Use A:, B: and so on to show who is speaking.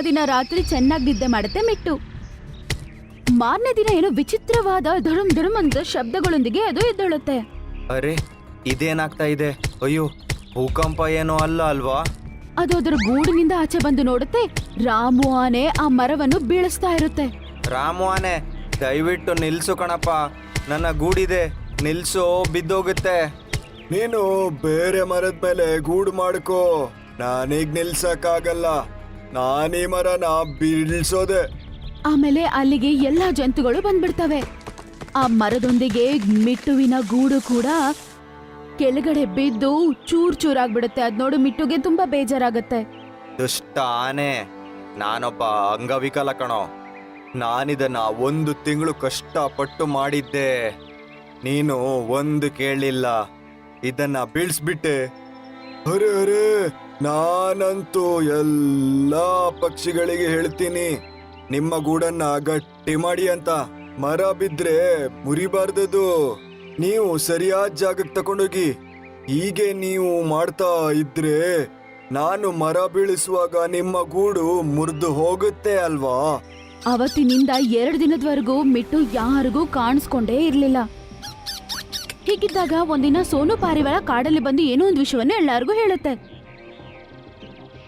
A: ದಿನ ರಾತ್ರಿ ಚೆನ್ನಾಗಿ ನಿದ್ದೆ ಮಾಡುತ್ತೆ ಮಿಟ್ಟು. ಮಾರನೇ ದಿನ ಏನೋ ವಿಚಿತ್ರವಾದ ಧಡಮ್ ಧಡಮ್ ಅಂತ ಶಬ್ದಗಳೊಂದಿಗೆ ಅದು ಎದ್ದೇಳುತ್ತೆ.
B: ಅರೆ, ಇದೇನಾಗ್ತಾ ಇದೆ? ಅಯ್ಯೋ, ಭೂಕಂಪ ಏನೋ ಅಲ್ಲ ಅಲ್ವಾ?
A: ಅದು ಅದರ ಗೂಡಿನಿಂದ ಆಚೆ ಬಂದು ನೋಡುತ್ತೆ. ರಾಮು ಆನೆ ಆ ಮರವನ್ನು ಬೀಳಿಸ್ತಾ ಇರುತ್ತೆ.
B: ರಾಮು ಆನೆ, ದಯವಿಟ್ಟು ನಿಲ್ಸು ಕಣಪ್ಪ, ನನ್ನ ಗೂಡಿದೆ, ನಿಲ್ಸು, ಬಿದ್ದೋಗುತ್ತೆ. ನೀನು ಬೇರೆ ಮರದ ಮೇಲೆ ಗೂಡು ಮಾಡ್ಕೋ, ನಾನೀಗ ನಿಲ್ಸಕ್ಕಾಗಲ್ಲ, ನಾನೀ ಮರನ ಬೀಳ್ಸೋದೆ.
A: ಆಮೇಲೆ ಅಲ್ಲಿಗೆ ಎಲ್ಲಾ ಜಂತುಗಳು ಬಂದ್ಬಿಡ್ತವೆ. ಆ ಮರದೊಂದಿಗೆ ಮಿಟ್ಟುವಿನ ಗೂಡು ಕೂಡ ಕೆಳಗಡೆ ಬಿದ್ದು ಚೂರ್ ಚೂರಾಗ್ಬಿಡುತ್ತೆ. ಅದ್ ನೋಡು ಮಿಟ್ಟುಗೆ ತುಂಬಾ ಬೇಜಾರಾಗತ್ತೆ.
B: ದುಷ್ಟ ಆನೆ, ನಾನೊಬ್ಬ ಅಂಗವಿಕಲ ಕಣೋ, ನಾನಿದನ್ನ 1 ತಿಂಗಳು ಕಷ್ಟಪಟ್ಟು ಮಾಡಿದ್ದೆ, ನೀನು ಒಂದು ಕೇಳಲಿಲ್ಲ, ಇದನ್ನ ಬೀಳ್ಸ್ಬಿಟ್ಟೆ. ಅರೆ ಅರೆ, ನಾನಂತೂ ಎಲ್ಲಾ ಪಕ್ಷಿಗಳಿಗೆ ಹೇಳ್ತೀನಿ ನಿಮ್ಮ ಗೂಡನ್ನ ಗಟ್ಟಿ ಮಾಡಿ ಅಂತ. ಮರ ಬಿದ್ರೆ ಮುರಿಬಾರ್ದದು, ನೀವು ಸರಿಯಾದ ಜಾಗಕ್ಕೆ ತಕೊಂಡೋಗಿ. ಹೀಗೆ ನೀವು ಮಾಡ್ತಾ ಇದ್ರೆ ನಾನು ಮರ ಬೀಳಿಸುವಾಗ ನಿಮ್ಮ ಗೂಡು ಮುರಿದು ಹೋಗುತ್ತೆ ಅಲ್ವಾ?
A: ಅವತ್ತಿನಿಂದ 2 ದಿನದವರೆಗೂ ಮಿಟ್ಟು ಯಾರಿಗೂ ಕಾಣಿಸ್ಕೊಂಡೇ ಇರ್ಲಿಲ್ಲ. ಹೀಗಿದ್ದಾಗ ಒಂದಿನ ಸೋನು ಪಾರಿವಾಳ ಕಾಡಲ್ಲಿ ಬಂದು ಏನೋ ಒಂದು ವಿಷಯವನ್ನ ಎಲ್ಲಾರ್ಗೂ ಹೇಳುತ್ತೆ.